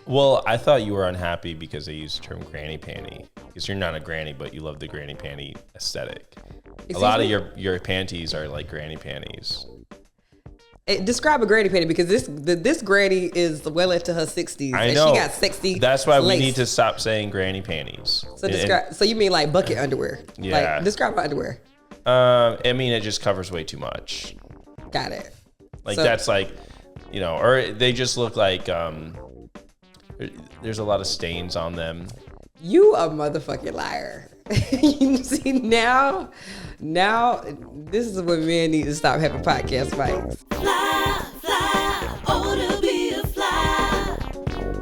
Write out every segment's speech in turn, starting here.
Well, I thought you were unhappy because they used the term granny panty. Because you're not a granny, but you love the granny panty aesthetic. A lot of your panties are like granny panties. Describe a granny panty, because this granny is well into her 60s. I know. She got sexy. That's why lace. we need to stop saying granny panties. So you mean like bucket underwear? Yeah. Like, describe her underwear. I mean, it just covers way too much. Got it. Like that's like, or they just look like there's a lot of stains on them. You a motherfucking liar. You see, now this is when men need to stop having podcast fights. Fly, fly, oh to be a fly.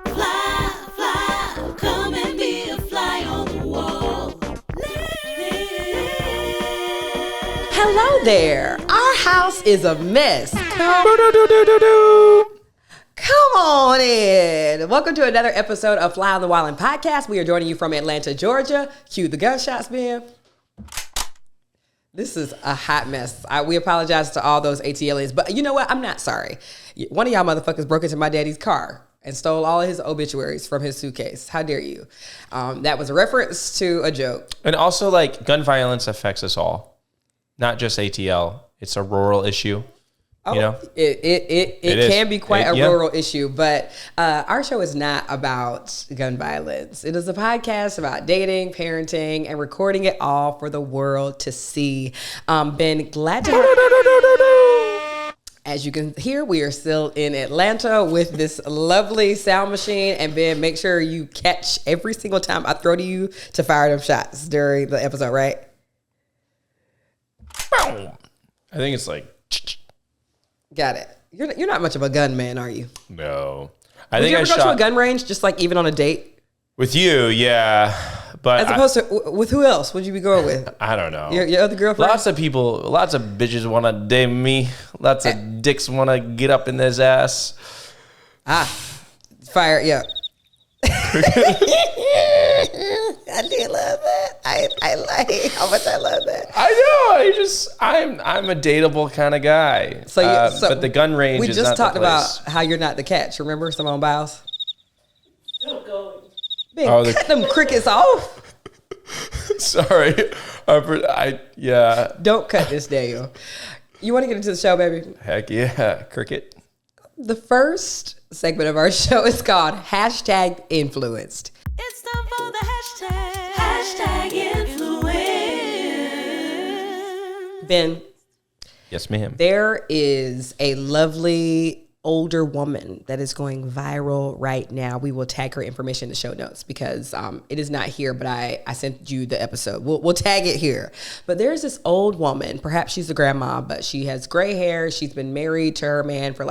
Fly, fly, come and be a fly on the wall. Hello there. Our house is a mess. Come on in. Welcome to another episode of Fly on the Wildin' Podcast. We are joining you from Atlanta, Georgia. Cue the gunshots, man. This is a hot mess. We apologize to all those ATLians, but you know what? I'm not sorry. One of y'all motherfuckers broke into my daddy's car and stole all of his obituaries from his suitcase. How dare you? That was a reference to a joke. And also, like, gun violence affects us all, not just ATL. It's a rural issue. It can be quite a rural issue, but our show is not about gun violence. It is a podcast about dating, parenting, and recording it all for the world to see. Ben, glad to have. As you can hear, we are still in Atlanta with this lovely sound machine. And Ben, make sure you catch every single time I throw to you to fire them shots during the episode, right? I think it's like. Got it. You're not much of a gun man, are you? No. Would you ever go to a gun range, just like even on a date? With you, yeah. But as opposed to with who else would you be going with? I don't know. Your other girlfriend? Lots of bitches want to date me. Lots of dicks want to get up in this ass. Fire, yeah. I did love that. I like how much I love that. I know. I'm a dateable kind of guy. But the gun range is not the place. We just talked about how you're not the catch. Remember Simone Biles? Still going. Man, cut them crickets off. Sorry. Yeah. Don't cut this, Daniel. You want to get into the show, baby? Heck yeah. Cricket. The first segment of our show is called Hashtag Influenced. It's time for the hashtag. Hashtag influence. Ben. Yes, ma'am. There is a lovely older woman that is going viral right now. We will tag her information in the show notes because it is not here, but I sent you the episode. We'll tag it here. But there's this old woman, perhaps she's a grandma, but she has gray hair. She's been married to her man for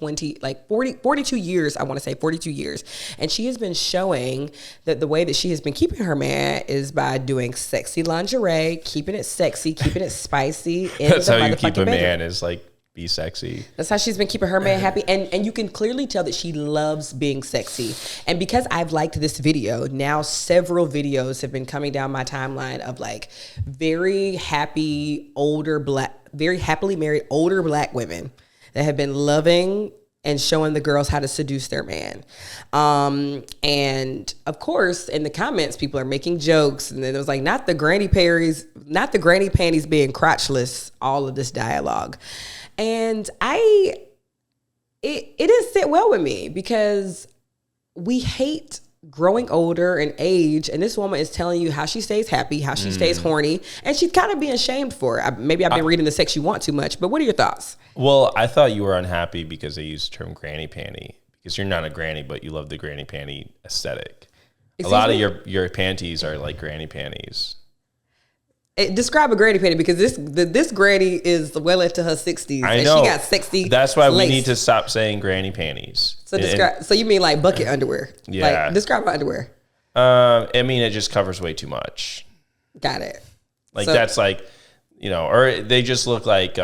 42 years, I want to say 42 years. And she has been showing that the way that she has been keeping her man is by doing sexy lingerie, keeping it sexy, keeping it spicy. That's how you keep a man, is like, be sexy. That's how she's been keeping her man happy. And you can clearly tell that she loves being sexy. And because I've liked this video, now several videos have been coming down my timeline of like very happily married older black women that have been loving and showing the girls how to seduce their man. And of course, in the comments, people are making jokes. And then it was like, not the granny panties being crotchless, all of this dialogue. And it didn't sit well with me because we hate growing older and age. And this woman is telling you how she stays happy, how she stays horny. And she's kind of being shamed for it. Maybe I've been reading the Sex You Want too much, but what are your thoughts? Well, I thought you were unhappy because they used the term granny panty. Because you're not a granny, but you love the granny panty aesthetic. A lot of your panties are like granny panties. Describe a granny panty, because this granny is well into her 60s. I know. She got sexy. That's why lace. we need to stop saying granny panties. So you mean like bucket underwear? Yeah. Like, describe her underwear. I mean, it just covers way too much. Got it. Like, that's like, or they just look like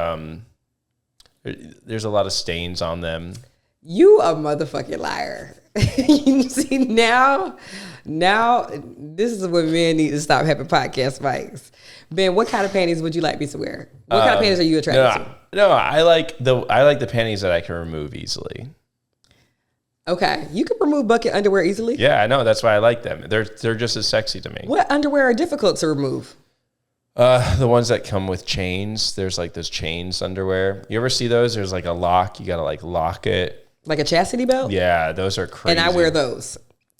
there's a lot of stains on them. You a motherfucking liar. You see, now this is when men need to stop having podcast fights. Ben, what kind of panties would you like me to wear? What kind of panties are you attracted to? No, I like the panties that I can remove easily. Okay, you can remove bucket underwear easily. Yeah, I know. That's why I like them. They're just as sexy to me. What underwear are difficult to remove? The ones that come with chains. There's like those chains underwear. You ever see those? There's like a lock. You gotta like lock it. Like a chastity belt? Yeah, those are crazy. And I wear those.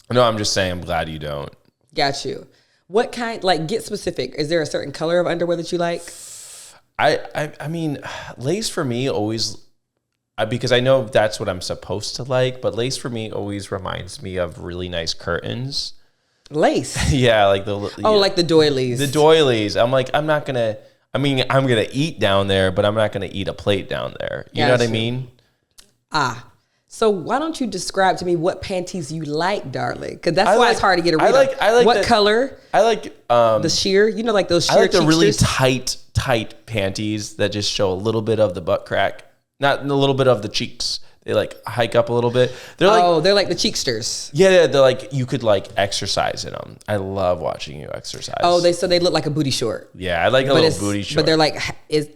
No, I'm just saying. I'm glad you don't. Got you. What kind? Like, get specific. Is there a certain color of underwear that you like? I mean, lace for me always. Because I know that's what I'm supposed to like, but lace for me always reminds me of really nice curtains. Lace? Yeah, like like the doilies. The doilies. I'm like, I'm gonna eat down there, but I'm not gonna eat a plate down there. You know what I mean? So why don't you describe to me what panties you like, darling? Because that's why it's hard to get a read on. I like what color? I like the sheer. You know, like those sheer. I like the really cheeksters? tight panties that just show a little bit of the butt crack. Not a little bit of the cheeks. They like hike up a little bit. They're like the cheeksters. Yeah, they're like you could like exercise in them. I love watching you exercise. Oh, they look like a booty short. Yeah, I like a little booty short. But they're like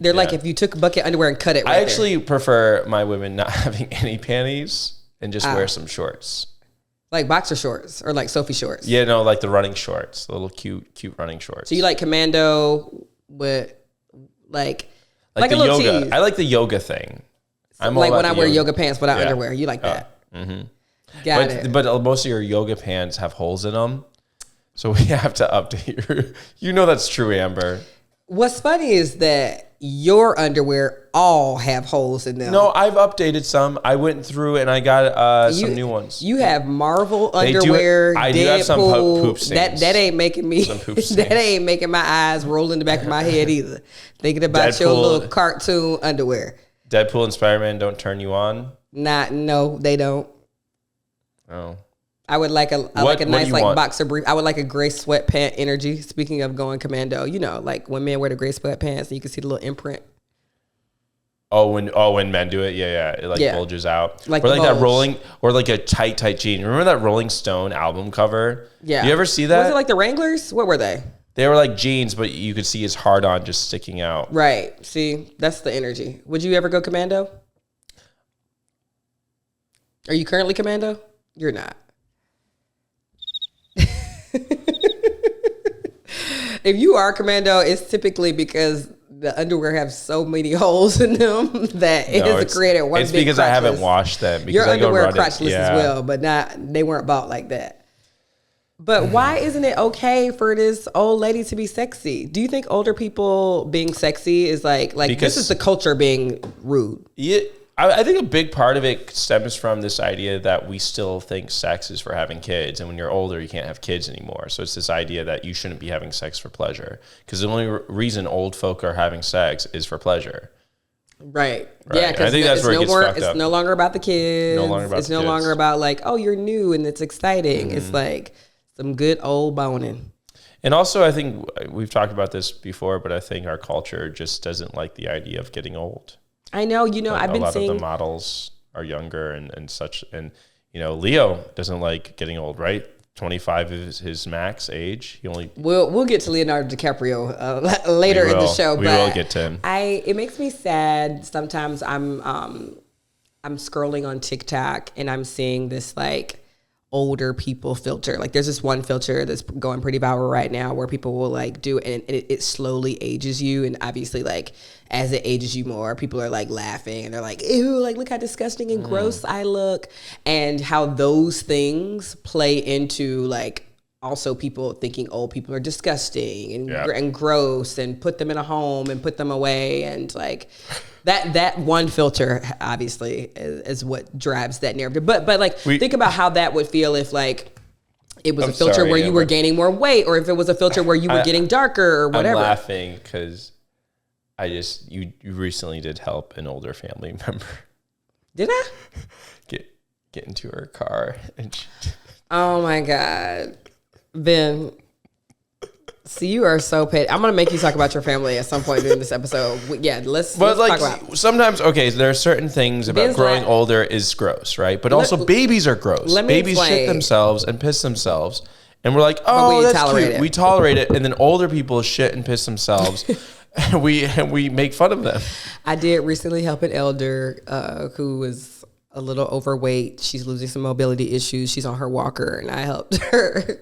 like if you took bucket underwear and cut it. I actually prefer my women not having any panties and just wear some shorts. Like boxer shorts or like Sophie shorts. Yeah, no, like the running shorts, the little cute running shorts. So you like commando with like a the little yoga. tees. I like the yoga thing. I'm like when I wear yoga pants without underwear. You like that? Got it. But most of your yoga pants have holes in them, so we have to update your. You know that's true, Amber. What's funny is that your underwear all have holes in them. No, I've updated some. I went through and I got some new ones. You have Marvel underwear. I do have some poop stains. That ain't making me. That ain't making my eyes roll in the back of my head either. Thinking about your little cartoon underwear. Deadpool and Spider-Man don't turn you on? No, they don't. Oh. I would like a nice like boxer brief. I would like a gray sweatpant energy. Speaking of going commando, you know, like when men wear the gray sweatpants and you can see the little imprint. When men do it, yeah, it bulges out. Like or like that rolling, or like a tight jean. Remember that Rolling Stone album cover? Yeah. You ever see that? Was it like the Wranglers? What were they? They were like jeans, but you could see his hard on just sticking out. Right. See, that's the energy. Would you ever go commando? Are you currently commando? You're not. If you are commando, it's typically because the underwear have so many holes in them that it has created one big It's because I haven't washed them. Because your underwear are crotchless as well, but they weren't bought like that. But why isn't it okay for this old lady to be sexy? Do you think older people being sexy is like this is the culture being rude? Yeah, I think a big part of it stems from this idea that we still think sex is for having kids. And when you're older, you can't have kids anymore. So it's this idea that you shouldn't be having sex for pleasure. Because the only reason old folk are having sex is for pleasure. Right. Yeah, because it's no longer about the kids. It's no longer about like, oh, you're new and it's exciting. It's like some good old boning. And also, I think we've talked about this before, but I think our culture just doesn't like the idea of getting old. I know, I've been seeing a lot of the models are younger and such, and Leo doesn't like getting old, right? 25 is his max age. We'll get to Leonardo DiCaprio later in the show. We will get to him. It makes me sad sometimes. I'm scrolling on TikTok and I'm seeing this like older people filter. Like there's this one filter that's going pretty viral right now where people will like do it and it slowly ages you, and obviously like as it ages you more, people are like laughing and they're like, ew, like look how disgusting and gross I look, and how those things play into like also people thinking old people are disgusting and gross and put them in a home and put them away, and like that one filter obviously is what drives that narrative. But like think about how that would feel if like it was a filter where you were gaining more weight, or if it was a filter where you were getting darker or whatever. I'm laughing because you recently did help an older family member. Did I? Get into her car and oh my God. Ben, see, you are so petty. I'm going to make you talk about your family at some point during this episode. Yeah, let's talk about. Sometimes, okay, there are certain things about growing older is gross, right? But also babies are gross. Babies shit themselves and piss themselves. And we're like, oh, that's cute. We tolerate it. And then older people shit and piss themselves. and we make fun of them. I did recently help an elder who was a little overweight. She's losing some mobility issues. She's on her walker, and I helped her.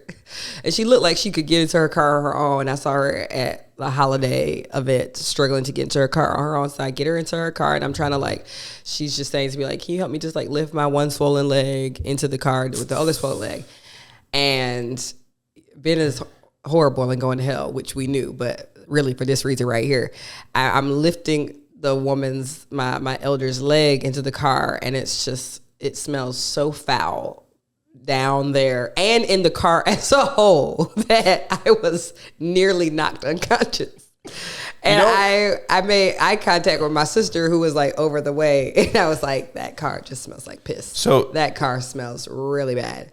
And she looked like she could get into her car on her own. I saw her at the holiday event struggling to get into her car on her own. So I get her into her car, and I'm trying to like, she's just saying to me like, can you help me just like lift my one swollen leg into the car with the other swollen leg? And Ben is horrible and going to hell, which we knew, but really for this reason right here, I'm lifting the woman's, my elder's leg into the car, and it's just, it smells so foul down there and in the car as a whole that I was nearly knocked unconscious. And I made eye contact with my sister who was like over the way, and I was like, that car just smells like piss. So that car smells really bad.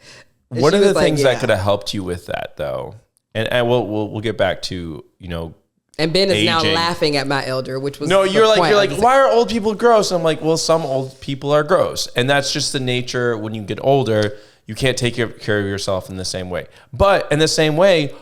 And what are the like, things that could have helped you with that though? And we'll get back to, you know, and Ben is aging. now laughing at my elder, which was no. You're point. like, why are old people gross? I'm like, well, some old people are gross, and that's just the nature. When you get older, you can't take care of yourself in the same way. But in the same way,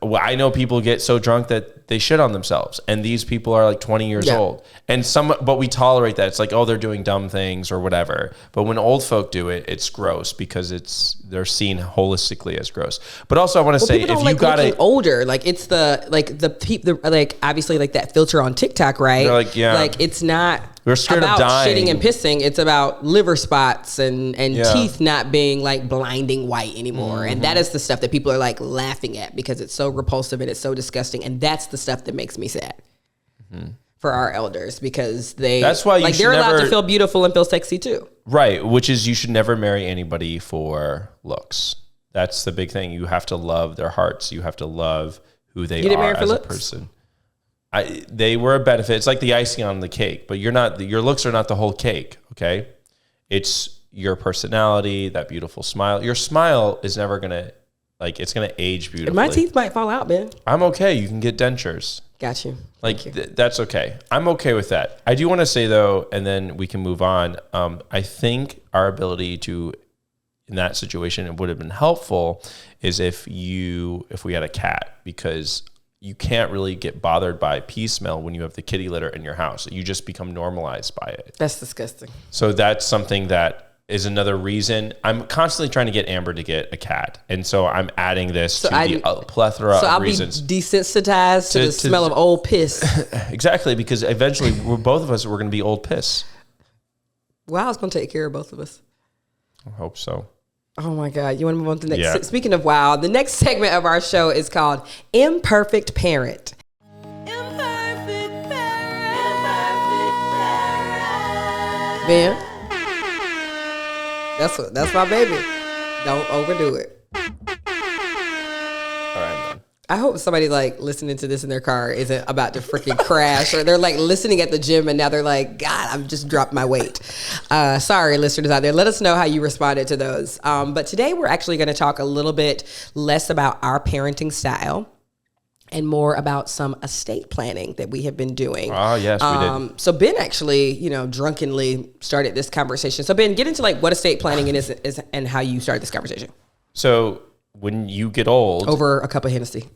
well, I know people get so drunk that they shit on themselves, and these people are like 20 years old, and but we tolerate that. It's like, oh, they're doing dumb things or whatever. But when old folk do it, it's gross because they're seen holistically as gross. But also, I want to say, if you got older, like it's the people, like obviously like that filter on TikTok, right? They're like, yeah, like it's not. We're scared about of dying. Shitting and pissing. It's about liver spots and teeth not being like blinding white anymore. Mm-hmm. And that is the stuff that people are like laughing at because it's so repulsive and it's so disgusting. And that's the stuff that makes me sad for our elders, because that's why they're allowed to feel beautiful and feel sexy too. Right. Which is, you should never marry anybody for looks. That's the big thing. You have to love their hearts. You have to love who they are as a person. They were a benefit. It's like the icing on the cake, but your looks are not the whole cake. Okay. It's your personality, that beautiful smile. Your smile is never going to, like, it's going to age beautifully. My teeth might fall out, man. I'm okay. You can get dentures. Got you. Like, that's okay. I'm okay with that. I do want to say though, and then we can move on. I think our ability to, in that situation, it would have been helpful is if we had a cat, because you can't really get bothered by pee smell when you have the kitty litter in your house. You just become normalized by it. That's disgusting. So that's something that is another reason. I'm constantly trying to get Amber to get a cat. And so I'm adding this to the plethora of reasons. So I'll be desensitized to the smell of old piss. Exactly, because eventually both of us we're going to be old piss. Well, I was going to take care of both of us. I hope so. Oh my God. You want to move on to the next? Yeah. Speaking of wow, the next segment of our show is called Imperfect Parent. Imperfect parent. Imperfect parent. Ben, that's my baby. Don't overdo it. All right, man. I hope somebody like listening to this in their car isn't about to freaking crash, or they're like listening at the gym and now they're like, God, I've just dropped my weight. Sorry, listeners out there. Let us know how you responded to those. But today we're actually going to talk a little bit less about our parenting style and more about some estate planning that we have been doing. Oh, yes, we did. So Ben actually, drunkenly started this conversation. So Ben, get into like what estate planning is and how you started this conversation. So when you get old, over a cup of Hennessy,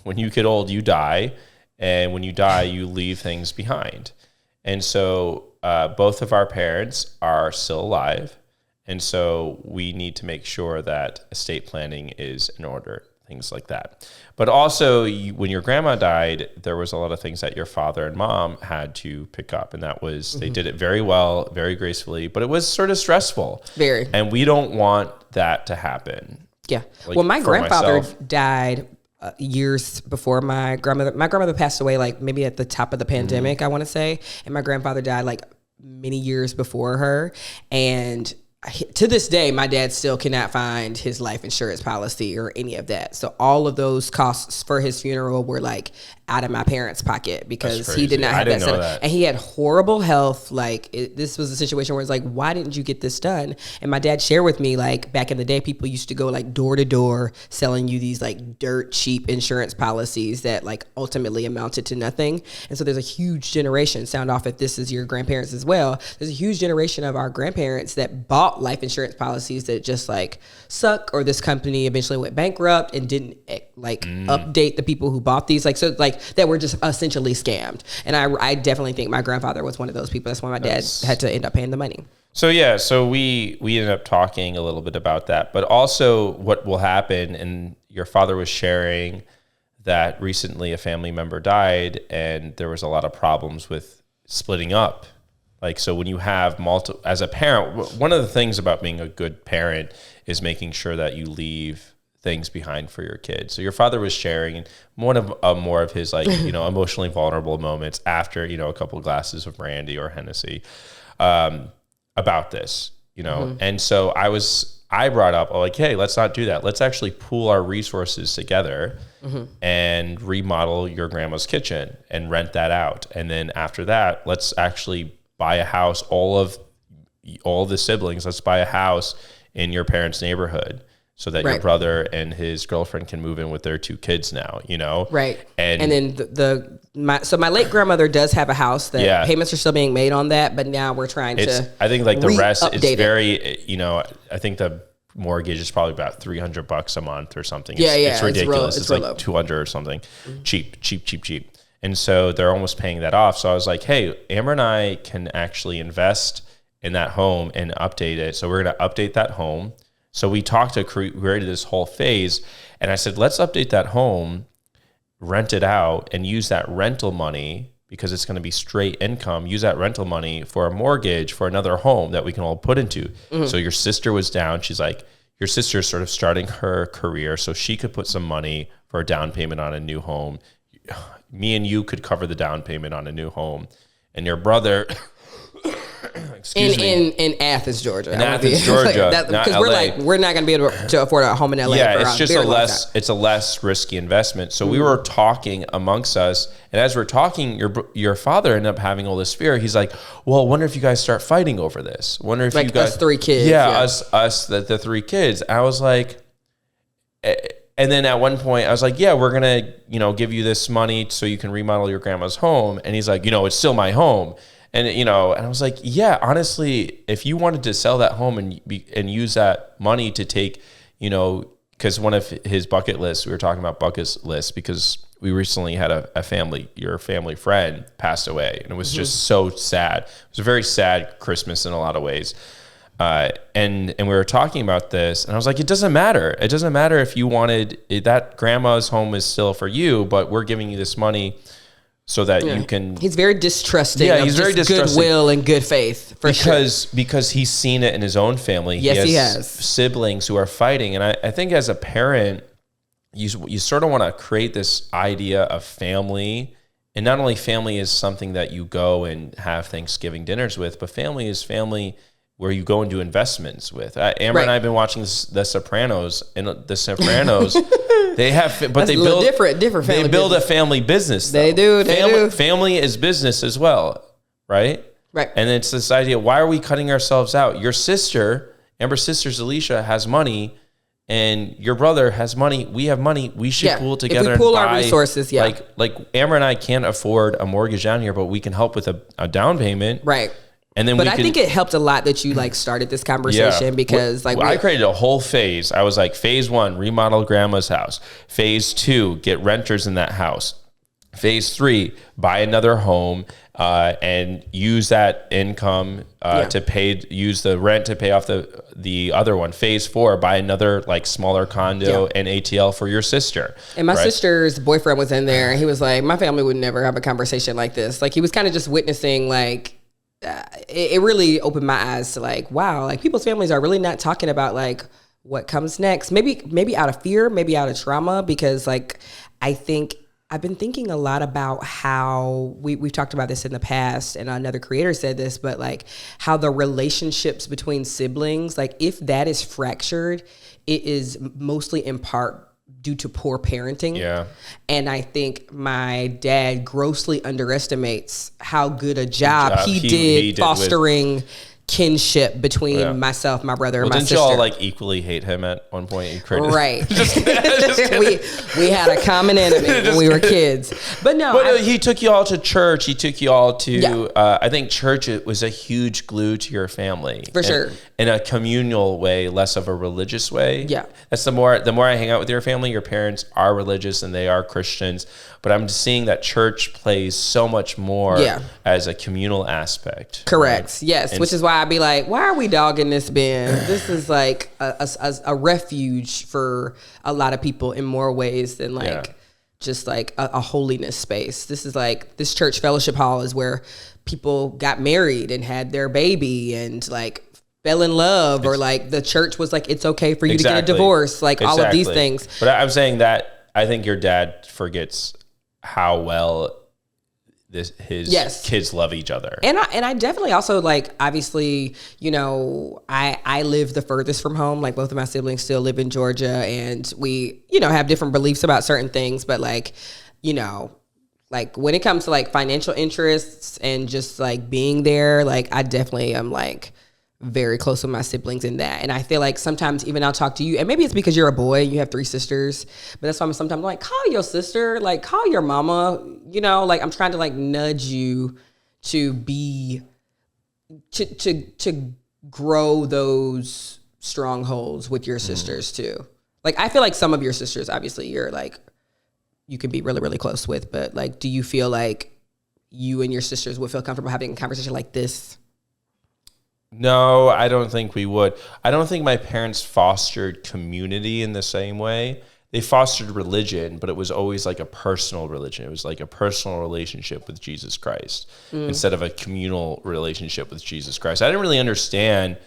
when you get old, you die. And when you die, you leave things behind. And so both of our parents are still alive. And so we need to make sure that estate planning is in order, things like that. But also, when your grandma died, there was a lot of things that your father and mom had to pick up. And that was, they did it very well, very gracefully, but it was sort of stressful. Very. And we don't want that to happen. Yeah. Well, my grandfather died years before my grandmother. My grandmother passed away like maybe at the top of the pandemic, I want to say. And my grandfather died like many years before her. And to this day, my dad still cannot find his life insurance policy or any of that. So all of those costs for his funeral were like out of my parents' pocket because he did not have that set up. And he had horrible health. Like this was a situation where it's like, why didn't you get this done? And my dad shared with me, like back in the day, people used to go like door to door selling you these like dirt cheap insurance policies that like ultimately amounted to nothing. And so there's a huge generation, sound off if this is your grandparents as well. There's a huge generation of our grandparents that bought life insurance policies that just like suck, or this company eventually went bankrupt and didn't like update the people who bought these. Like, so like that were just essentially scammed. And I definitely think my grandfather was one of those people. That's why my dad had to end up paying the money. So yeah, so we ended up talking a little bit about that, but also what will happen. And your father was sharing that recently a family member died, and there was a lot of problems with splitting up. Like, so when you have as a parent, one of the things about being a good parent is making sure that you leave things behind for your kids. So your father was sharing one of more of his, like, you know, emotionally vulnerable moments after, you know, a couple of glasses of brandy or Hennessy, about this, you know? And so I brought up, like, hey, let's not do that. Let's actually pool our resources together and remodel your grandma's kitchen and rent that out. And then after that, let's actually buy a house, all the siblings, let's buy a house in your parents' neighborhood so that your brother and his girlfriend can move in with their 2 kids now, you know? Right. And then my late grandmother does have a house that payments are still being made on that, but now we're trying to I think like the rest, it's it. very, you know, I think the mortgage is probably about $300 a month or something. It's ridiculous. It's like low. 200 or something. Cheap. And so they're almost paying that off. So I was like, hey, Amber and I can actually invest in that home and update it. So we're going to update that home. So we created this whole phase, and I said, let's update that home, rent it out, and use that rental money, because it's going to be straight income, use that rental money for a mortgage for another home that we can all put into. So your sister was down. She's like, your sister's sort of starting her career, so she could put some money for a down payment on a new home. Me and you could cover the down payment on a new home. And your brother... in Athens, Georgia. In Athens, Georgia, because we're not going to be able to afford a home in LA. Yeah, for it's just it's a less risky investment. So we were talking amongst us, and as we're talking, your father ended up having all this fear. He's like, "Well, wonder if you guys start fighting over this. Wonder if like you guys us 3 kids. Yeah, us the 3 kids." I was like, and then at one point I was like, "Yeah, we're gonna give you this money so you can remodel your grandma's home," and he's like, "It's still my home." And and I was like, yeah, honestly, if you wanted to sell that home and use that money to take, because one of his bucket lists, we were talking about bucket lists because we recently had your family friend passed away, and it was just so sad. It was a very sad Christmas in a lot of ways. And we were talking about this, and I was like, it doesn't matter. It doesn't matter if you wanted that grandma's home is still for you, but we're giving you this money so that you can. He's very distrusting. Yeah, he's very distrusting. Goodwill and good faith, because he's seen it in his own family. Yes, he has siblings who are fighting, and I think as a parent, you sort of want to create this idea of family, and not only family is something that you go and have Thanksgiving dinners with, but family is family where you go and do investments with. Amber and I have been watching The Sopranos, and The Sopranos, they have, but they build different family. They build a family business. Though. They do. Family is business as well, right? Right. And it's this idea: why are we cutting ourselves out? Your sister, Amber's sister, Alicia, has money, and your brother has money. We have money. We should pool together. If we pool our resources, like Amber and I can't afford a mortgage down here, but we can help with a down payment, right? And then I think it helped a lot that you started this conversation because I created a whole phase. I was like, phase 1, remodel grandma's house. Phase 2, get renters in that house. Phase 3, buy another home and use that income use the rent to pay off the other one. Phase 4, buy another smaller condo and ATL for your sister. And my sister's boyfriend was in there, and he was like, my family would never have a conversation like this. He was kind of just witnessing it really opened my eyes to wow, people's families are really not talking about what comes next. Maybe out of fear, maybe out of trauma, because I think I've been thinking a lot about how we've talked about this in the past, and another creator said this, but how the relationships between siblings, if that is fractured, it is mostly in part due to poor parenting. Yeah. And I think my dad grossly underestimates how good a job he did fostering kinship between myself, my brother, and my sister. Didn't y'all equally hate him at one point? Right. we had a common enemy when we were kids. But no. He took you all to church. He took you all to, I think church was a huge glue to your family. For sure. In a communal way, less of a religious way. Yeah. That's the more I hang out with your family, your parents are religious and they are Christians, but I'm just seeing that church plays so much more as a communal aspect. Correct. Right? Yes. Which is why I'd be like, why are we dogging this bin? This is like a refuge for a lot of people in more ways than like just like a holiness space. This is like, this church fellowship hall is where people got married and had their baby and like fell in love, or like the church was like, it's okay for you to get a divorce, like all of these things. But I'm saying that I think your dad forgets how well his kids love each other. And I definitely also, like, obviously, you know, I live the furthest from home. Like, both of my siblings still live in Georgia, and we, you know, have different beliefs about certain things. But like, you know, like when it comes to like financial interests and just like being there, like I definitely am like very close with my siblings in that. And I feel like sometimes even I'll talk to you, and maybe it's because you're a boy and you have 3 sisters, but that's why I'm sometimes like, call your sister, like call your mama, you know, like I'm trying to like nudge you to be, to grow those strongholds with your sisters too. Like, I feel like some of your sisters, obviously you're like, you can be really, really close with, but like, do you feel like you and your sisters would feel comfortable having a conversation like this? No, I don't think we would. I don't think my parents fostered community in the same way. They fostered religion, but it was always like a personal religion. It was like a personal relationship with Jesus Christ instead of a communal relationship with Jesus Christ. I didn't really understand.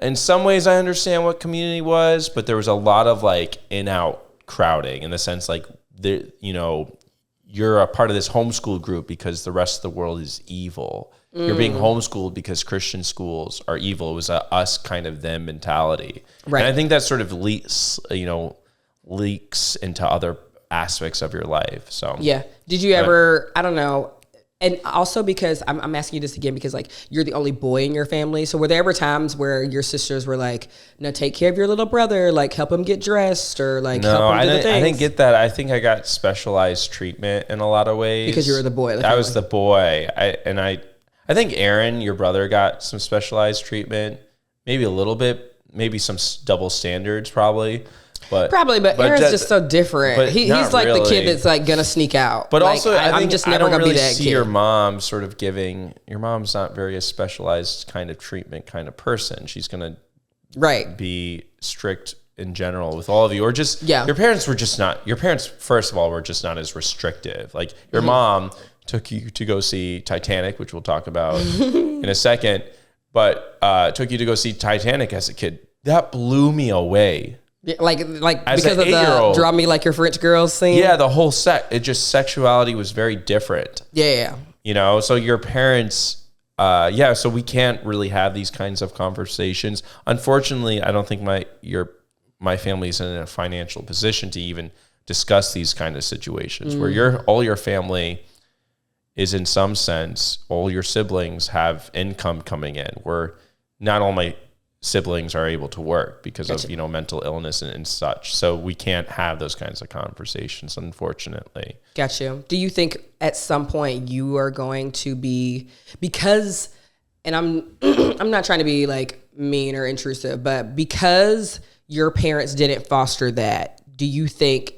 In some ways, I understand what community was, but there was a lot of like in-out crowding in the sense like, you know, you're a part of this homeschool group because the rest of the world is evil. You're being homeschooled because Christian schools are evil. It was a us kind of them mentality. Right. And I think that sort of leaks into other aspects of your life. So yeah. Did you ever, I don't know, and also because I'm asking you this again because like you're the only boy in your family. So were there ever times where your sisters were like, no, take care of your little brother, like help him get dressed or like help him do the things? I didn't get that. I think I got specialized treatment in a lot of ways. Because you were the boy. I was the boy. I think Aaron, your brother, got some specialized treatment, maybe a little bit, maybe some double standards probably. But Aaron's just so different. He's like really the kid that's like gonna sneak out. But like, also, I'm just never gonna really be that see kid. Your mom sort of giving. Your mom's not very a specialized kind of treatment kind of person. She's gonna be strict in general with all of you, or just your parents were just not. Your parents, first of all, were just not as restrictive. Like your mom took you to go see Titanic, which we'll talk about in a second, but took you to go see Titanic as a kid. That blew me away. Yeah, like because of the Draw Me Like Your French Girls scene? Yeah, the whole sexuality was very different. Yeah. You know, so your parents, so we can't really have these kinds of conversations. Unfortunately, I don't think my family's in a financial position to even discuss these kind of situations where all your family is in some sense, all your siblings have income coming in, where not all my siblings are able to work because of, you know, mental illness and such. So we can't have those kinds of conversations, unfortunately. Got you. Do you think at some point you are going to be, because, and I'm not trying to be like mean or intrusive, but because your parents didn't foster that, do you think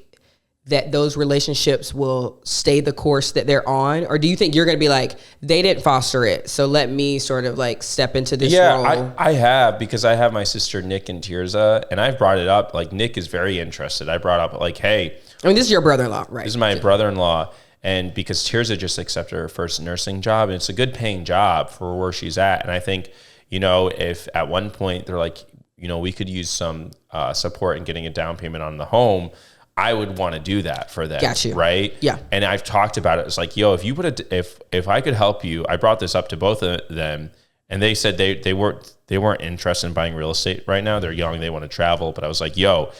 that those relationships will stay the course that they're on? Or do you think you're going to be like, they didn't foster it, so let me sort of like step into this role? Yeah, I have, because I have my sister Nick and Tirza, and I've brought it up. Like, Nick is very interested. I brought up like, hey. I mean, this is your brother-in-law, right? This is my brother-in-law. And because Tirza just accepted her first nursing job, and it's a good paying job for where she's at. And I think, you know, if at one point they're like, you know, we could use some support in getting a down payment on the home, I would want to do that for them. Got you. Right? Yeah. And I've talked about it. It's like, yo, if you if I could help you, I brought this up to both of them, and they said they weren't interested in buying real estate right now. They're young, they want to travel. But I was like, yo,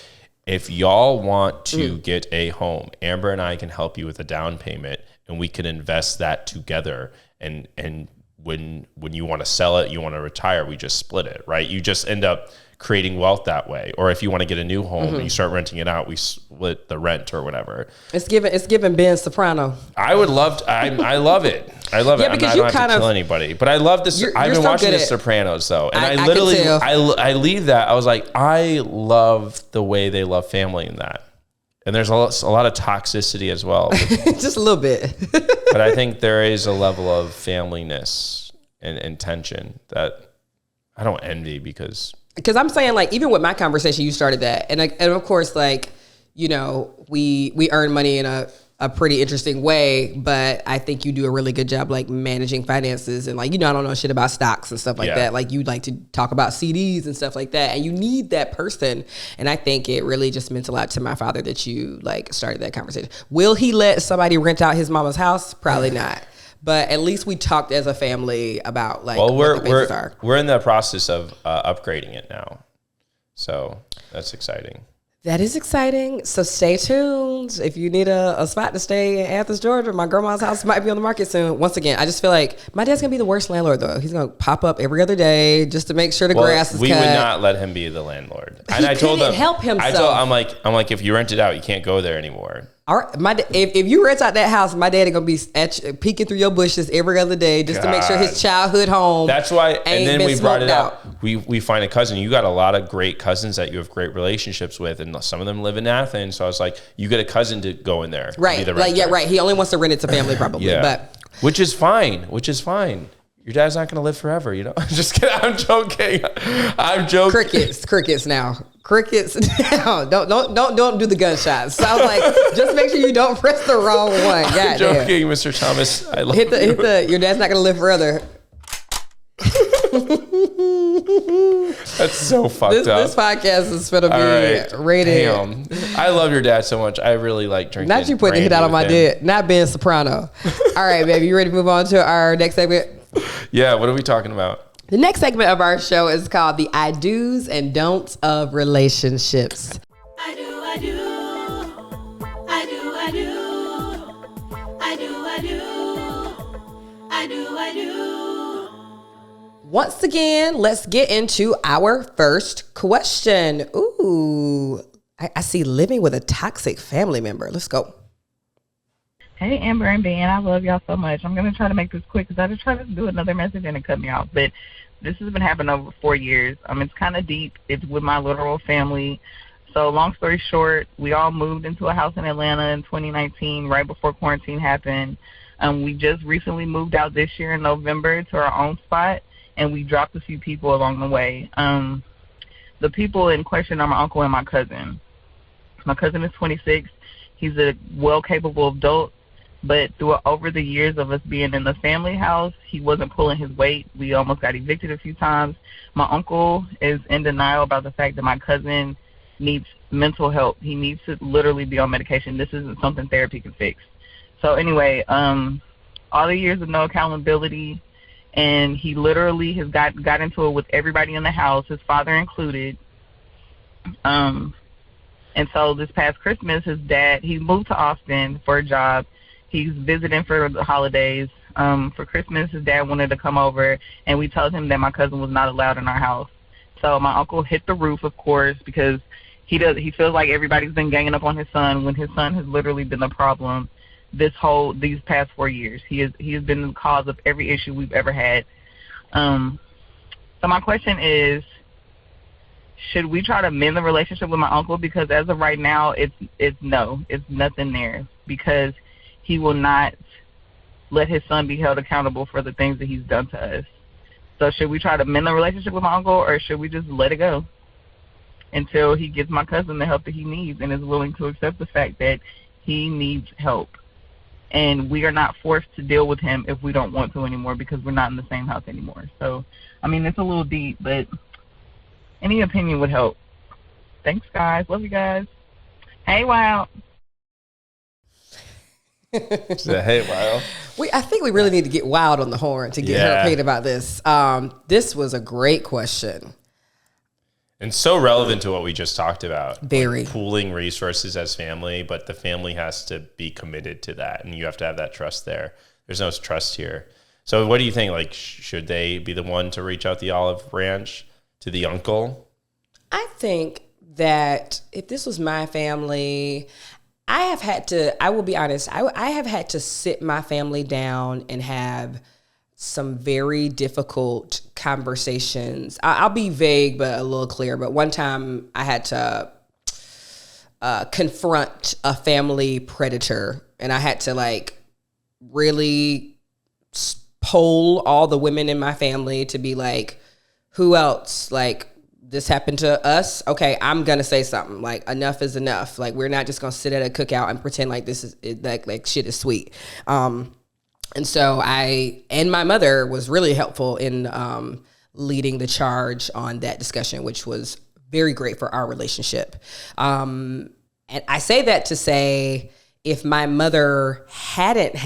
if y'all want to get a home, Amber and I can help you with a down payment, and we can invest that together. And when you want to sell it, you want to retire, we just split it, right? You just end up creating wealth that way. Or if you want to get a new home and you start renting it out, we split the rent or whatever. It's given Ben Soprano. I would love to, I love it. I love it. Because I don't have to kill anybody, but I love this. I've been watching The Sopranos though. And I literally, I leave that. I was like, I love the way they love family in that. And there's a lot of toxicity as well. Just a little bit. But I think there is a level of familyness and tension that I don't envy because I'm saying, like, even with my conversation, you started that. And of course, like, you know, we earn money in a pretty interesting way, but I think you do a really good job, like, managing finances and, like, you know, I don't know shit about stocks and stuff like that. Like, you like to talk about CDs and stuff like that, and you need that person. And I think it really just meant a lot to my father that you, like, started that conversation. Will he let somebody rent out his mama's house? Probably not. But at least we talked as a family about, like, what the bases are. We're in the process of upgrading it now, so that's exciting. That is exciting. So stay tuned. If you need a spot to stay in Athens, Georgia, my grandma's house might be on the market soon. Once again, I just feel like my dad's going to be the worst landlord, though. He's going to pop up every other day just to make sure the grass is cut. We would not let him be the landlord. And I told him, help himself. I'm like, if you rent it out, you can't go there anymore. All right, if you rent out that house, my daddy gonna be peeking through your bushes every other day just to make sure his childhood home. That's why. And then we brought it out. We find a cousin. You got a lot of great cousins that you have great relationships with, and some of them live in Athens. So I was like, you get a cousin to go in there, right? Right. He only wants to rent it to family, probably. But which is fine. Your dad's not gonna live forever, you know. Just kidding. I'm joking. Crickets now. Crickets down. Don't do the gunshots. Sounds like just make sure you don't press the wrong one. I'm joking, Mr. Thomas. I love hit the your dad's not gonna live forever. That's so fucked up. This podcast is gonna be rated. Damn. I love your dad so much. I really like drinking. Not you putting a hit out on my dad. Not being soprano. All right, baby. You ready to move on to our next segment? Yeah. What are we talking about? The next segment of our show is called the I do's and don'ts of relationships. I do, I do. I do, I do. I do, I do. I do, I do. Once again, let's get into our first question. Ooh, I see living with a toxic family member. Let's go. Hey, Amber and Ben, I love y'all so much. I'm going to try to make this quick because I just tried to do another message and it cut me off. But this has been happening over 4 years. It's kind of deep. It's with my literal family. So long story short, we all moved into a house in Atlanta in 2019, right before quarantine happened. We just recently moved out this year in November to our own spot, and we dropped a few people along the way. The people in question are my uncle and my cousin. My cousin is 26. He's a well-capable adult. But over the years of us being in the family house, he wasn't pulling his weight. We almost got evicted a few times. My uncle is in denial about the fact that my cousin needs mental help. He needs to literally be on medication. This isn't something therapy can fix. So anyway, all the years of no accountability, and he literally has got into it with everybody in the house, his father included. And so this past Christmas, his dad, he moved to Austin for a job. He's visiting for the holidays. For Christmas, his dad wanted to come over, and we told him that my cousin was not allowed in our house. So my uncle hit the roof, of course, because he feels like everybody's been ganging up on his son when his son has literally been the problem these past 4 years. He has been the cause of every issue we've ever had. So my question is, should we try to mend the relationship with my uncle? Because as of right now, it's nothing there, because he will not let his son be held accountable for the things that he's done to us. So should we try to mend the relationship with my uncle, or should we just let it go until he gives my cousin the help that he needs and is willing to accept the fact that he needs help? And we are not forced to deal with him if we don't want to anymore, because we're not in the same house anymore. So, it's a little deep, but any opinion would help. Thanks, guys. Love you guys. Hey, wow. Hey, wow. I think we really need to get Wild on the horn to get her opinion about this. This was a great question. And so relevant to what we just talked about. Very. Like pooling resources as family, but the family has to be committed to that, and you have to have that trust there. There's no trust here. So what do you think? Like, should they be the one to reach out the olive branch to the uncle? I think that if this was my family, I will be honest, I have had to sit my family down and have some very difficult conversations. I'll be vague, but a little clear. But one time I had to confront a family predator, and I had to like really poll all the women in my family to be like, who else? Like, this happened to us. Okay, I'm gonna say something. Like, enough is enough. Like, we're not just gonna sit at a cookout and pretend like this is like shit is sweet. And so my mother was really helpful in leading the charge on that discussion, which was very great for our relationship. And I say that to say, if my mother hadn't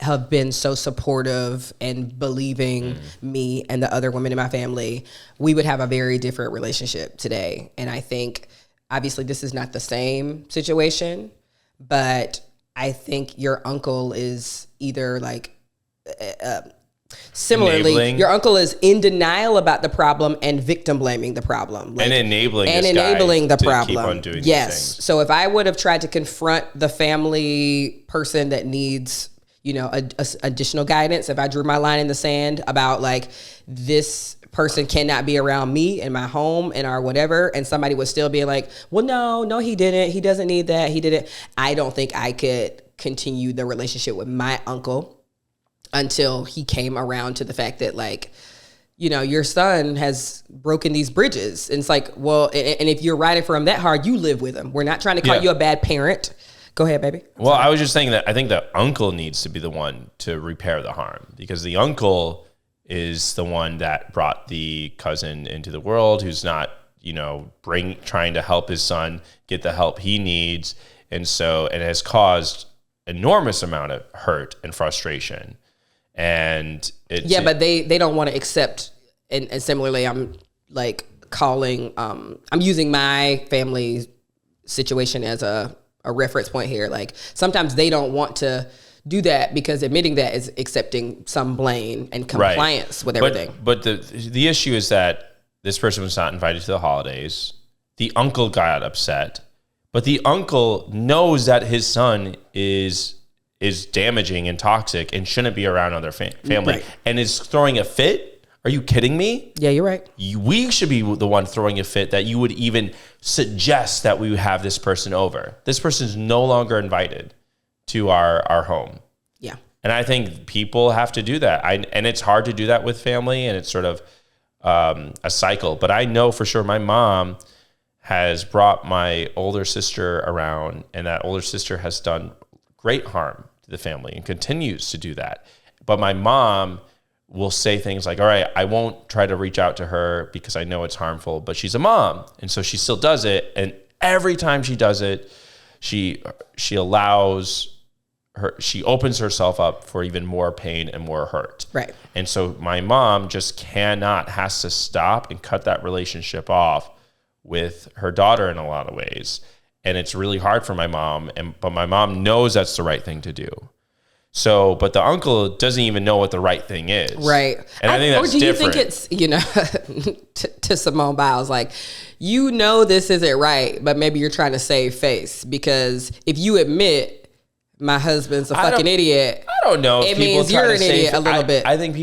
have been so supportive and believing me and the other women in my family, we would have a very different relationship today. And I think, obviously, this is not the same situation, but I think your uncle is either like, similarly, enabling. Your uncle is in denial about the problem and victim blaming the problem, like, and enabling the to problem. Keep on doing yes. these things. So if I would have tried to confront the family person that needs, additional guidance, if I drew my line in the sand about like, this person cannot be around me in my home and our whatever, and somebody was still being like, well, no, he didn't. He doesn't need that. He didn't. I don't think I could continue the relationship with my uncle until he came around to the fact that, like, your son has broken these bridges. And it's like, well, and if you're riding for him that hard, you live with him. We're not trying to call you a bad parent. Go ahead, baby. Well, I was just saying that I think the uncle needs to be the one to repair the harm, because the uncle is the one that brought the cousin into the world, who's not, trying to help his son get the help he needs. And so it has caused enormous amount of hurt and frustration. And but they don't want to accept. And similarly, I'm like calling, I'm using my family situation as a reference point here. Like, sometimes they don't want to do that because admitting that is accepting some blame and compliance with everything. But the issue is that this person was not invited to the holidays. The uncle got upset, but the uncle knows that his son is damaging and toxic and shouldn't be around other family, and is throwing a fit. Are you kidding me? Yeah, you're right. We should be the one throwing a fit that you would even suggest that we have this person over. This person is no longer invited to our home. Yeah. And I think people have to do that. And it's hard to do that with family, and it's sort of a cycle. But I know for sure my mom has brought my older sister around, and that older sister has done great harm to the family and continues to do that. But my mom will say things like, all right, I won't try to reach out to her because I know it's harmful, but she's a mom. And so she still does it. And every time she does it, she opens herself up for even more pain and more hurt. Right. And so my mom just has to stop and cut that relationship off with her daughter in a lot of ways. And it's really hard for my mom, but my mom knows that's the right thing to do. So, but the uncle doesn't even know what the right thing is. Right. And I think that's different. Or do you think it's, to Simone Biles, like, this isn't right, but maybe you're trying to save face, because if you admit my husband's a fucking idiot, I don't know. It means you're an idiot a little bit. I think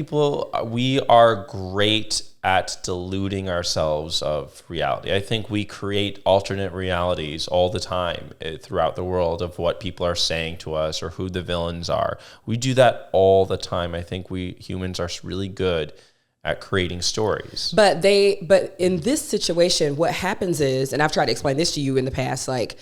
we are great at deluding ourselves of reality. I think we create alternate realities all the time throughout the world of what people are saying to us or who the villains are. We do that all the time. I think we humans are really good at creating stories. But in this situation, what happens is, and I've tried to explain this to you in the past, like,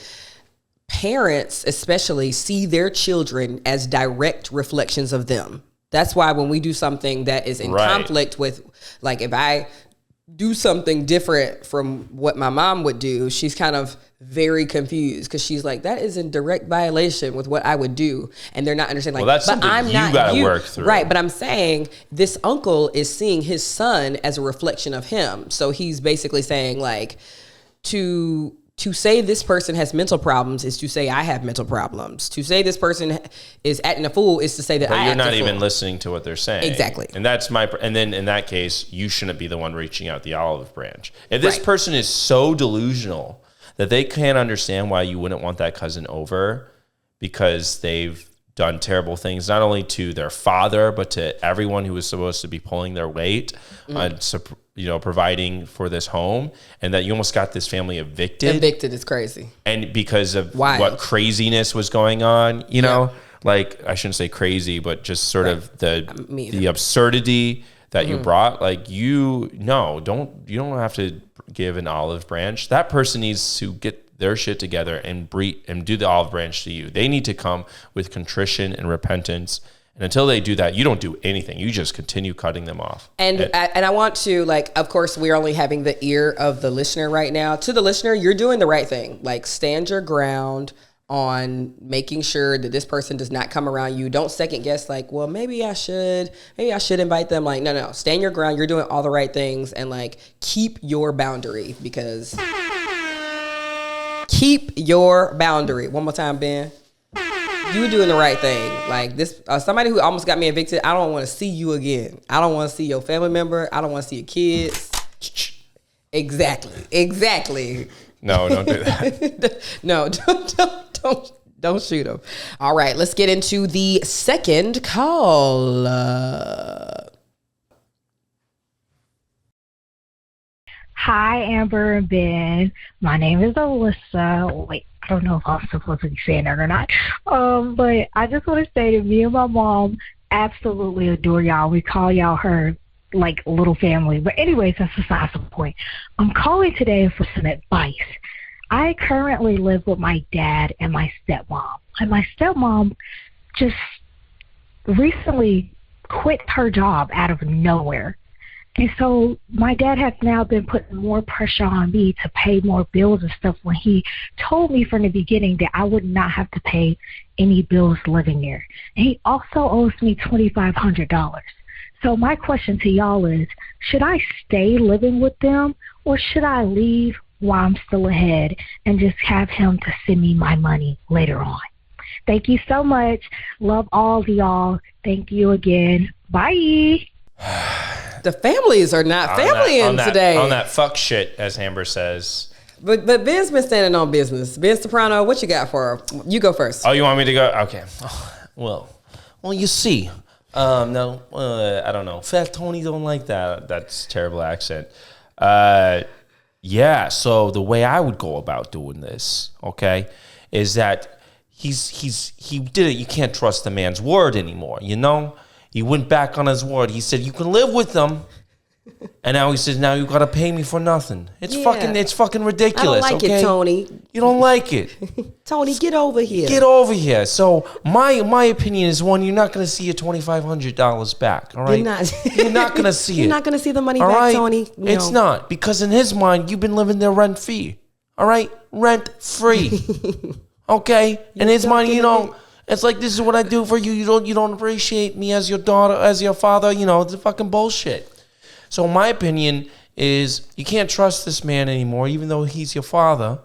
parents especially see their children as direct reflections of them. That's why when we do something that is in conflict with, like, if I do something different from what my mom would do, she's kind of very confused, because she's like, that is in direct violation with what I would do. And they're not understanding, like, well, that's but I'm not you. Gotta work through. Right. But I'm saying this uncle is seeing his son as a reflection of him. So he's basically saying, like, to say this person has mental problems is to say I have mental problems. To say this person is acting a fool is to say that I act a fool. But you're not even listening to what they're saying. Exactly. And and then in that case, you shouldn't be the one reaching out the olive branch. If this person is so delusional that they can't understand why you wouldn't want that cousin over because they've done terrible things, not only to their father, but to everyone who was supposed to be pulling their weight on, providing for this home, and that you almost got this family evicted. Evicted is crazy. And because of what craziness was going on, you know, like I shouldn't say crazy, but just sort of the absurdity that you brought. Like you don't have to give an olive branch. That person needs to get their shit together and do the olive branch to you. They need to come with contrition and repentance. And until they do that, you don't do anything. You just continue cutting them off. And I want to, like, of course, we're only having the ear of the listener right now. To the listener, you're doing the right thing. Like, stand your ground on making sure that this person does not come around you. Don't second guess, like, well, maybe I should invite them. Like, no. Stand your ground. You're doing all the right things. And, like, keep your boundary, because... Keep your boundary. One more time, Ben. You doing the right thing. Like this, somebody who almost got me evicted. I don't want to see you again. I don't want to see your family member. I don't want to see your kids. Exactly. No, don't do that. No, don't shoot them. All right, let's get into the second call. Hi, Amber and Ben. My name is Alyssa. Wait, I don't know if I'm supposed to be saying that or not. But I just want to say that me and my mom absolutely adore y'all. We call y'all her, like, little family. But anyways, that's besides the point. I'm calling today for some advice. I currently live with my dad and my stepmom. And my stepmom just recently quit her job out of nowhere. And so my dad has now been putting more pressure on me to pay more bills and stuff, when he told me from the beginning that I would not have to pay any bills living there. And he also owes me $2,500. So my question to y'all is, should I stay living with them, or should I leave while I'm still ahead and just have him to send me my money later on? Thank you so much. Love all of y'all. Thank you again. Bye. The families are not familying today. On that fuck shit, as Amber says. But Ben's been standing on business. Ben Soprano, what you got for her? You go first. Oh, you want me to go? Okay. Well, you see. No, I don't know. Fat Tony don't like that. That's a terrible accent. Yeah, so the way I would go about doing this, okay, is that he did it. You can't trust the man's word anymore, you know? He went back on his word. He said, you can live with them. And now he says, now you got to pay me for nothing. It's fucking ridiculous. I don't like it, Tony. You don't like it. Tony, get over here. Get over here. So my opinion is, one, you're not going to see your $2,500 back. All right. You're not going to see it. You're not going to see the money all back, right? Tony. No. It's not, because in his mind, you've been living there rent free. All right. Rent free. Okay. In his mind, you know, it's like, this is what I do for you. You don't appreciate me as your daughter, as your father. You know, it's fucking bullshit. So my opinion is, you can't trust this man anymore, even though he's your father.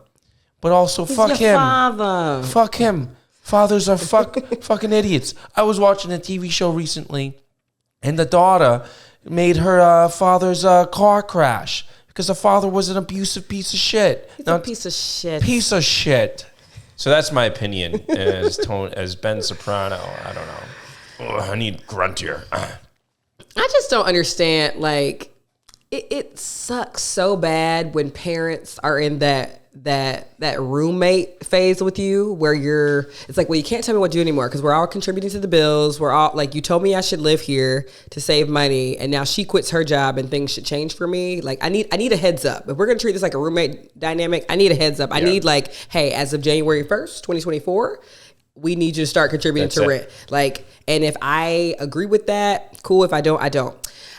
But also, fuck him. Father. Fuck him. Fathers are fucking idiots. I was watching a TV show recently, and the daughter made her father's car crash because the father was an abusive piece of shit. He's a piece of shit. Piece of shit. So that's my opinion as Ben Soprano. I don't know. I need gruntier. I just don't understand. Like, it sucks so bad when parents are in that roommate phase with you, where it's like, well, you can't tell me what to do anymore because we're all contributing to the bills. We're all like, you told me I should live here to save money, and now she quits her job and things should change for me. Like, I need a heads up. If we're gonna treat this like a roommate dynamic, I need a heads up. I need, like, hey, as of January 1st, 2024, we need you to start contributing to rent. Like, and if I agree with that, cool. If I don't, I don't.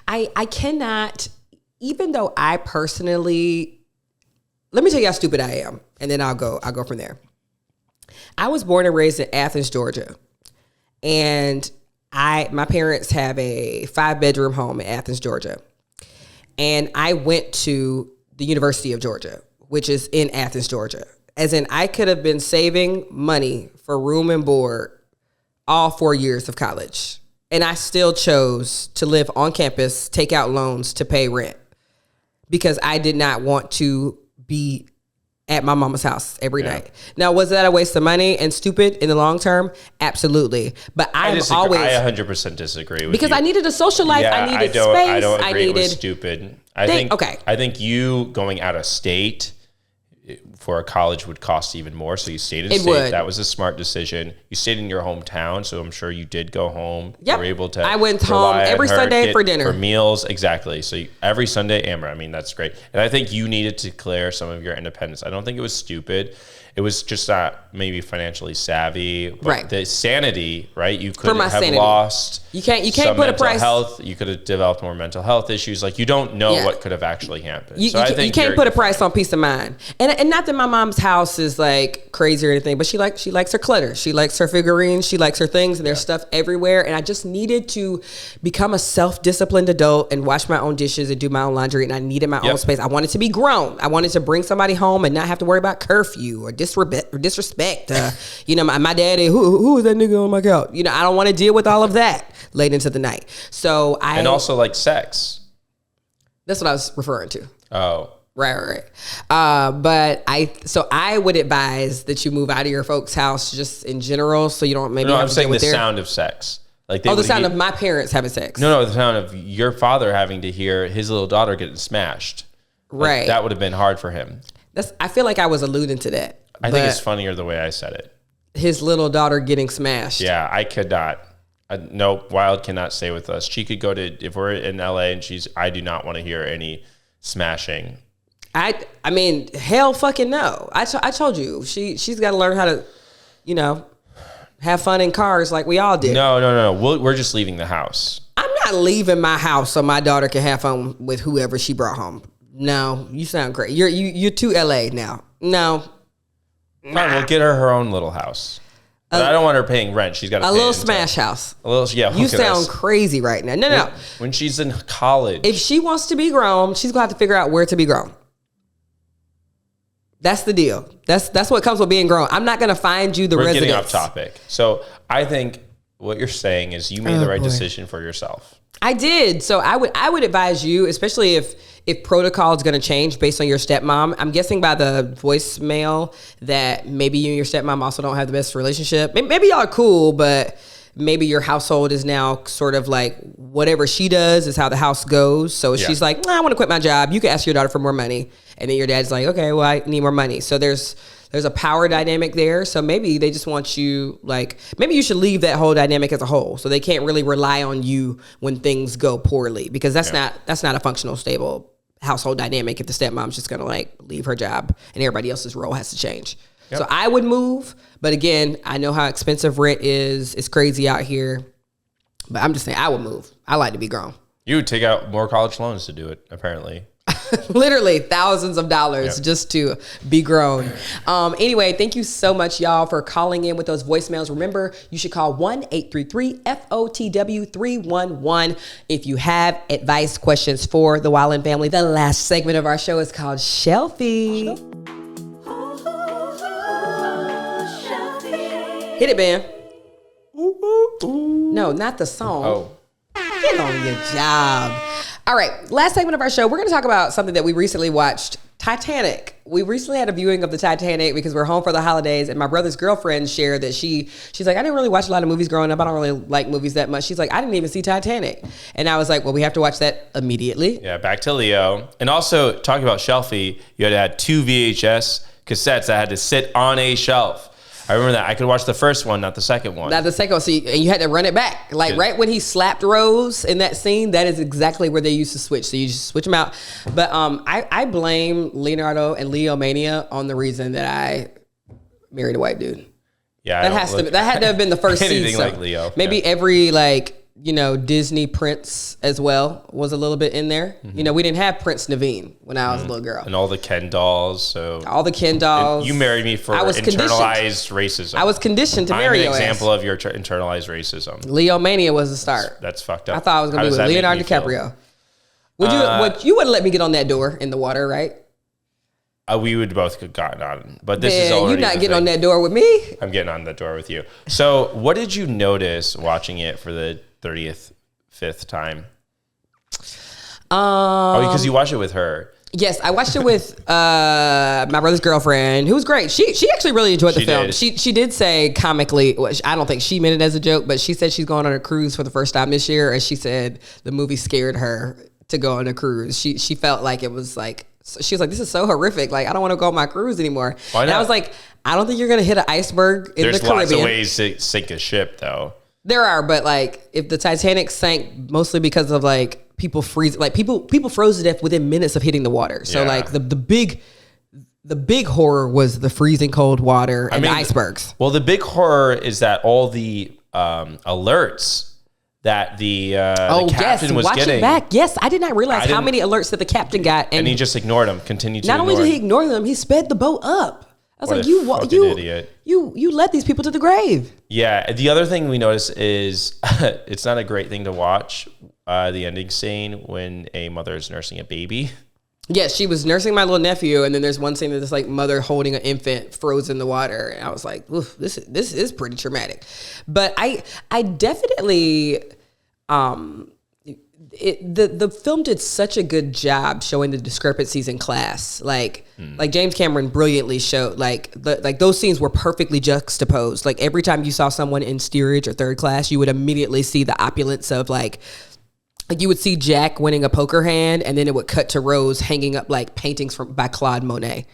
I cannot, even though I personally, let me tell you how stupid I am, and then I'll go from there. I was born and raised in Athens, Georgia. And my parents have a 5-bedroom home in Athens, Georgia. And I went to the University of Georgia, which is in Athens, Georgia. As in, I could have been saving money for room and board all 4 years of college. And I still chose to live on campus, take out loans to pay rent, because I did not want to be at my mama's house every night. Now, was that a waste of money and stupid in the long term? Absolutely. But I always... I 100% disagree with because you. I needed a social life. Yeah, I needed space. I don't agree it was stupid. I think you going out of state for a college would cost even more. So you stayed in state. Would. That was a smart decision. You stayed in your hometown, so I'm sure you did go home. Yep. You were able to. I went home every Sunday for dinner. For meals, exactly. So every Sunday, Amber, I mean, that's great. And I think you needed to declare some of your independence. I don't think it was stupid. It was just not maybe financially savvy. But right. The sanity, right? You could have sanity. Lost. You can't put a price. Health. You could have developed more mental health issues. Like you don't know what could have actually happened. You can't put a price on peace of mind. And not that my mom's house is like crazy or anything, but she likes her clutter. She likes her figurines. She likes her things, and there's stuff everywhere. And I just needed to become a self-disciplined adult and wash my own dishes and do my own laundry. And I needed my own space. I wanted to be grown. I wanted to bring somebody home and not have to worry about curfew or disrespect. My daddy, who is that nigga on my couch? I don't want to deal with all of that late into the night. And also like sex. That's what I was referring to. Oh. Right. But I would advise that you move out of your folks' house just in general, so you don't maybe. No, I'm saying the sound of sex. Like the sound of my parents having sex. No, the sound of your father having to hear his little daughter getting smashed. Right. Like, that would have been hard for him. I feel like I was alluding to that. I think it's funnier the way I said it. His little daughter getting smashed. Yeah, I could not. No, Wild cannot stay with us. She could go to, if we're in LA and I do not want to hear any smashing. I mean, hell fucking no. I told you, she's got to learn how to, have fun in cars like we all did. No. We're just leaving the house. I'm not leaving my house so my daughter can have fun with whoever she brought home. No, you sound great. You're too LA now. No. Fine, we'll get her own little house. But I don't want her paying rent. She's got to pay a little smash house. A little, yeah. You sound crazy right now. No. When she's in college. If she wants to be grown, she's going to have to figure out where to be grown. That's the deal. That's what comes with being grown. I'm not going to find you the residence. We're getting off topic. So I think what you're saying is you made the right decision for yourself. I did. So I would advise you, especially if protocol is going to change based on your stepmom. I'm guessing by the voicemail that maybe you and your stepmom also don't have the best relationship. Maybe y'all are cool, but maybe your household is now sort of like whatever she does is how the house goes. So she's like, I want to quit my job. You can ask your daughter for more money. And then your dad's like, okay, well, I need more money. So there's a power dynamic there. So maybe they just want you, maybe you should leave that whole dynamic as a whole. So they can't really rely on you when things go poorly, because that's not a functional, stable household dynamic if the stepmom's just going to leave her job and everybody else's role has to change. Yep. So I would move. But again, I know how expensive rent is. It's crazy out here. But I'm just saying I would move. I like to be grown. You would take out more college loans to do it, apparently. Literally thousands of dollars just to be grown. Anyway, thank you so much, y'all, for calling in with those voicemails. Remember, you should call 1-833-FOTW-311 if you have advice, questions for the Wildin family. The last segment of our show is called Shelfie. Hit it, Ben. No, not the song. Oh. Get on your job. All right, last segment of our show, we're going to talk about something that we recently watched, Titanic. We recently had a viewing of the Titanic because we're home for the holidays, and my brother's girlfriend shared that she's like, I didn't really watch a lot of movies growing up. I don't really like movies that much. She's like, I didn't even see Titanic. And I was like, well, we have to watch that immediately. Yeah, back to Leo. And also, talking about Shelfie, you had to have 2 VHS cassettes that had to sit on a shelf. I remember that. I could watch the first one, not the second one. Not the second one. So you had to run it back. Right when he slapped Rose in that scene, that is exactly where they used to switch. So you just switch them out. But I blame Leonardo and Leo Mania on the reason that I married a white dude. Yeah, that had to have been the first anything season. Like Leo. Maybe every Disney Prince as well was a little bit in there. Mm-hmm. We didn't have Prince Naveen when I was a little girl. And all the Ken dolls. So all the Ken dolls. You married me for internalized racism. I was conditioned to marry your ass. I'm an example of your internalized racism. Leo Mania was the start. That's fucked up. I thought I was going to be with Leonardo DiCaprio. You wouldn't let me get on that door in the water, right? We would both have gotten on, but this is already. You're not getting on that door with me. I'm getting on that door with you. So, what did you notice watching it for the 35th time? Because you watched it with her. Yes, I watched it with my brother's girlfriend, who was great. She actually really enjoyed the film. She did say comically, which I don't think she meant it as a joke, but she said she's going on a cruise for the first time this year, and she said the movie scared her to go on a cruise. She felt like it was like, she was like, this is so horrific. Like, I don't want to go on my cruise anymore. Why not? And I was like, I don't think you're going to hit an iceberg in the Caribbean. There's lots of ways to sink a ship, though. There are, but like, if the Titanic sank mostly because of like people freeze, like people froze to death within minutes of hitting the water. So like the big horror was the freezing cold water and the icebergs. Well, the big horror is that all the alerts that the captain was getting. It back. Yes, I did not realize how many alerts that the captain got, and he just ignored them. Continued to. Not only did he ignore them, he sped the boat up. I was like, you led these people to the grave. Yeah. The other thing we noticed is it's not a great thing to watch. The ending scene when a mother is nursing a baby. Yes, she was nursing my little nephew, and then there's one scene that's like mother holding an infant frozen in the water, and I was like, oof, this is pretty traumatic. But I definitely the film did such a good job showing the discrepancies in class. Like James Cameron brilliantly showed like those scenes were perfectly juxtaposed. Like every time you saw someone in steerage or third class, you would immediately see the opulence of like you would see Jack winning a poker hand, and then it would cut to Rose hanging up like paintings by Claude Monet.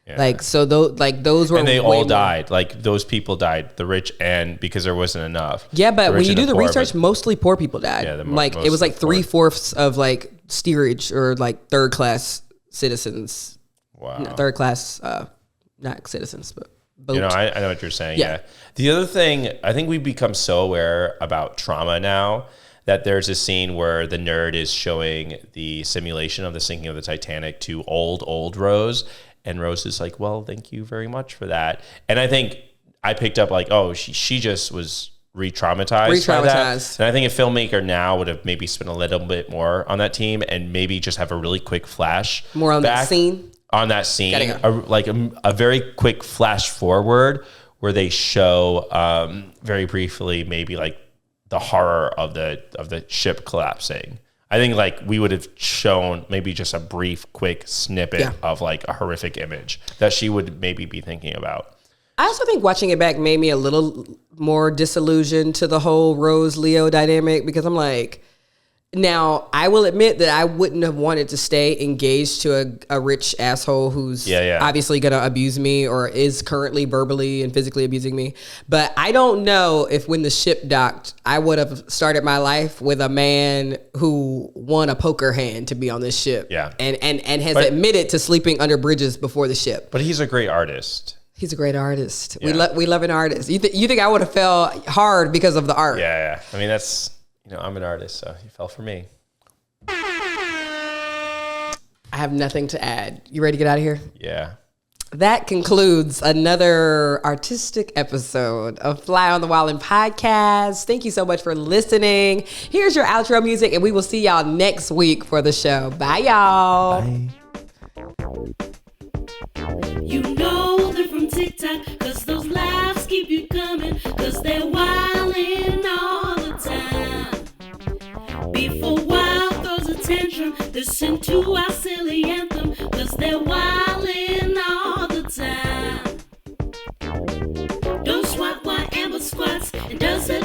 Yeah. Like so those were, and they all died. Like those people died, the rich, and because there wasn't enough. Yeah, but when you do the research, mostly poor people died. Yeah, like it was like 3/4 of like steerage or like third class citizens. Wow, no, third class, not citizens, but boat. You know, I know what you're saying. Yeah. The other thing, I think we've become so aware about trauma now that there's a scene where the nerd is showing the simulation of the sinking of the Titanic to old Rose. And Rose is like, well, thank you very much for that. And I think I picked up like, oh, she just was re-traumatized by that. And I think a filmmaker now would have maybe spent a little bit more on that team and maybe just have a really quick flash. More on that scene? On that scene. A very quick flash forward where they show very briefly maybe like the horror of the ship collapsing. I think like we would have shown maybe just a brief, quick snippet of like a horrific image that she would maybe be thinking about. I also think watching it back made me a little more disillusioned to the whole Rose Leo dynamic, because I'm like, now I will admit that I wouldn't have wanted to stay engaged to a rich asshole who's obviously going to abuse me or is currently verbally and physically abusing me. But I don't know if when the ship docked, I would have started my life with a man who won a poker hand to be on this ship. Yeah. And has admitted to sleeping under bridges before the ship. But he's a great artist. He's a great artist. Yeah. We love an artist. You think I would have fell hard because of the art? Yeah. I mean, that's... You know, I'm an artist, so he fell for me. I have nothing to add. You ready to get out of here? Yeah. That concludes another artistic episode of Fly on the Wallin podcast. Thank you so much for listening. Here's your outro music, and we will see y'all next week for the show. Bye, y'all. Bye. You know they're from TikTok, cause those laughs keep you coming, cause they're wildin' all the time. Before wild throws a tantrum, listen to our silly anthem, cause they're wildin' all the time. Don't swat while Amber squats, and does it